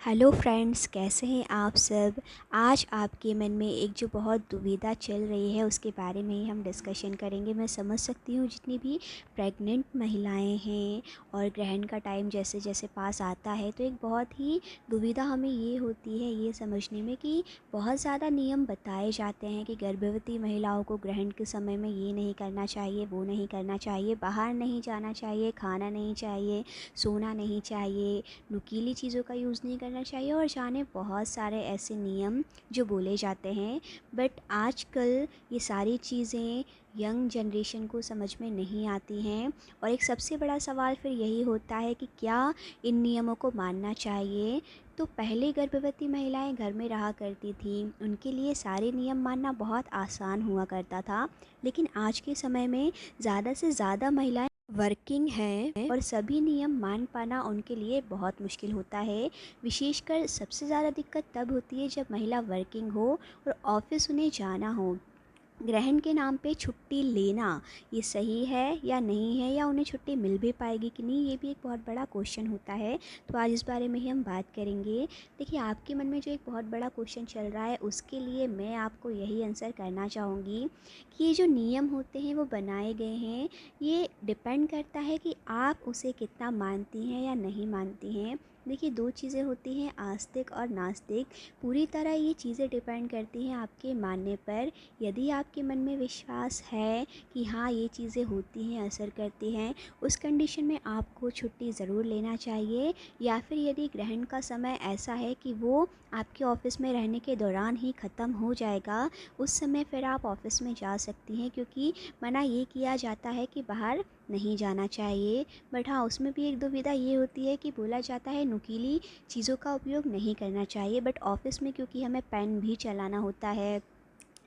Hello friends, कैसे हैं आप सब। आज आपके मन में एक जो बहुत दुविधा चल रही है उसके बारे में ही हम डिस्कशन करेंगे। मैं समझ सकती हूँ जितनी भी प्रेग्नेंट महिलाएं हैं और ग्रहण का टाइम जैसे जैसे पास आता है तो एक बहुत ही दुविधा हमें ये होती है ये समझने में कि बहुत ज़्यादा नियम बताए जाते हैं कि गर्भवती महिलाओं को ग्रहण के समय में ये नहीं करना चाहिए, वो नहीं करना चाहिए, बाहर नहीं जाना चाहिए, खाना नहीं चाहिए, सोना नहीं चाहिए, नुकीली चीज़ों का यूज़ नहीं करना चाहिए और जाने बहुत सारे ऐसे नियम जो बोले जाते हैं। बट आजकल ये सारी चीज़ें यंग जनरेशन को समझ में नहीं आती हैं और एक सबसे बड़ा सवाल फिर यही होता है कि क्या इन नियमों को मानना चाहिए। तो पहले गर्भवती महिलाएं घर में रहा करती थीं, उनके लिए सारे नियम मानना बहुत आसान हुआ करता था। लेकिन आज के समय में ज़्यादा से ज़्यादा महिलाएं वर्किंग हैं और सभी नियम मान पाना उनके लिए बहुत मुश्किल होता है। विशेषकर सबसे ज़्यादा दिक्कत तब होती है जब महिला वर्किंग हो और ऑफिस उन्हें जाना हो। ग्रहण के नाम पे छुट्टी लेना ये सही है या नहीं है, या उन्हें छुट्टी मिल भी पाएगी कि नहीं, ये भी एक बहुत बड़ा क्वेश्चन होता है। तो आज इस बारे में ही हम बात करेंगे। देखिए, आपके मन में जो एक बहुत बड़ा क्वेश्चन चल रहा है उसके लिए मैं आपको यही आंसर करना चाहूँगी कि ये जो नियम होते हैं वो बनाए गए हैं, ये डिपेंड करता है कि आप उसे कितना मानती हैं या नहीं मानती हैं। देखिए, दो चीज़ें होती हैं, आस्तिक और नास्तिक। पूरी तरह ये चीज़ें डिपेंड करती हैं आपके मानने पर। यदि आपके मन में विश्वास है कि हाँ, ये चीज़ें होती हैं, असर करती हैं, उस कंडीशन में आपको छुट्टी ज़रूर लेना चाहिए। या फिर यदि ग्रहण का समय ऐसा है कि वो आपके ऑफिस में रहने के दौरान ही ख़त्म हो जाएगा, उस समय फिर आप ऑफिस में जा सकती हैं, क्योंकि मना ये किया जाता है कि बाहर नहीं जाना चाहिए। बट हाँ, उसमें भी एक दुविधा ये होती है कि बोला जाता है नुकीली चीज़ों का उपयोग नहीं करना चाहिए। बट ऑफिस में क्योंकि हमें पेन भी चलाना होता है,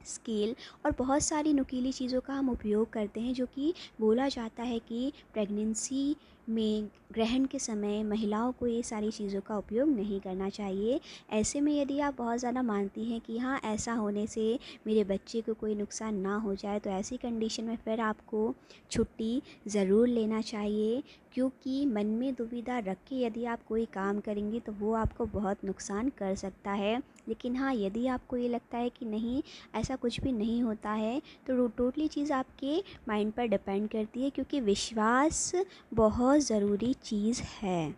स्केल और बहुत सारी नुकीली चीज़ों का हम उपयोग करते हैं, जो कि बोला जाता है कि प्रेगनेंसी में ग्रहण के समय महिलाओं को ये सारी चीज़ों का उपयोग नहीं करना चाहिए। ऐसे में यदि आप बहुत ज़्यादा मानती हैं कि हाँ, ऐसा होने से मेरे बच्चे को कोई नुकसान ना हो जाए, तो ऐसी कंडीशन में फिर आपको छुट्टी ज़रूर लेना चाहिए। क्योंकि मन में दुविधा रख के यदि आप कोई काम करेंगी तो वो आपको बहुत नुकसान कर सकता है। लेकिन हाँ, यदि आपको ये लगता है कि नहीं, ऐसा कुछ भी नहीं होता है, तो टोटली चीज़ आपके माइंड पर डिपेंड करती है, क्योंकि विश्वास बहुत ज़रूरी चीज़ है।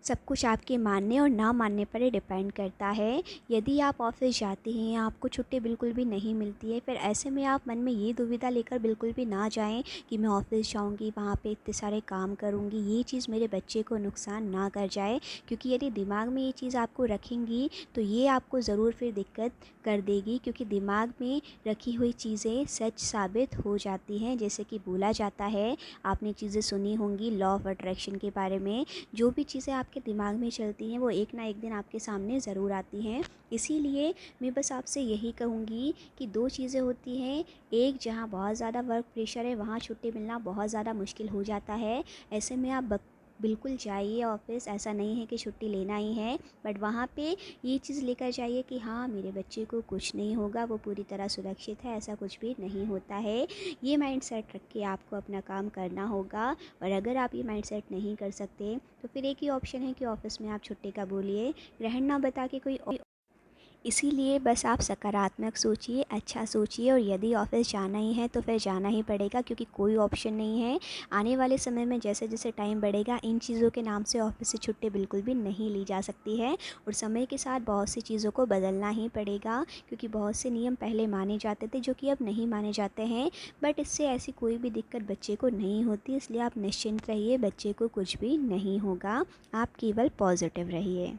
सब कुछ आपके मानने और ना मानने पर ही डिपेंड करता है। यदि आप ऑफिस जाते हैं या आपको छुट्टी बिल्कुल भी नहीं मिलती है, फिर ऐसे में आप मन में ये दुविधा लेकर बिल्कुल भी ना जाएं कि मैं ऑफिस जाऊंगी, वहाँ पे इतने सारे काम करूंगी, ये चीज़ मेरे बच्चे को नुकसान ना कर जाए। क्योंकि यदि दिमाग में ये चीज़ आपको रखेंगी तो ये आपको ज़रूर फिर दिक्कत कर देगी, क्योंकि दिमाग में रखी हुई चीज़ें सच साबित हो जाती हैं। जैसे कि बोला जाता है, आपने चीज़ें सुनी होंगी लॉ ऑफ अट्रैक्शन के बारे में, जो भी चीज़ें आपके दिमाग में चलती हैं वो एक ना एक दिन आपके सामने ज़रूर आती हैं। इसीलिए मैं बस आपसे यही कहूँगी कि दो चीज़ें होती हैं, एक जहाँ बहुत ज़्यादा वर्क प्रेशर है वहाँ छुट्टी मिलना बहुत ज़्यादा मुश्किल हो जाता है। ऐसे में आप बिल्कुल जाइए ऑफिस, ऐसा नहीं है कि छुट्टी लेना ही है, बट वहाँ पे ये चीज़ लेकर जाइए कि हाँ, मेरे बच्चे को कुछ नहीं होगा, वो पूरी तरह सुरक्षित है, ऐसा कुछ भी नहीं होता है। ये माइंड सेट रख के आपको अपना काम करना होगा। और अगर आप ये माइंड सेट नहीं कर सकते तो फिर एक ही ऑप्शन है कि ऑफिस में आप छुट्टी का बोलिए, ग्रहण ना बता के कोई। इसीलिए बस आप सकारात्मक सोचिए, अच्छा सोचिए, और यदि ऑफिस जाना ही है तो फिर जाना ही पड़ेगा, क्योंकि कोई ऑप्शन नहीं है। आने वाले समय में जैसे जैसे टाइम बढ़ेगा, इन चीज़ों के नाम से ऑफिस से छुट्टी बिल्कुल भी नहीं ली जा सकती है। और समय के साथ बहुत सी चीज़ों को बदलना ही पड़ेगा, क्योंकि बहुत से नियम पहले माने जाते थे जो कि अब नहीं माने जाते हैं। बट इससे ऐसी कोई भी दिक्कत बच्चे को नहीं होती, इसलिए आप निश्चिंत रहिए, बच्चे को कुछ भी नहीं होगा। आप केवल पॉजिटिव रहिए।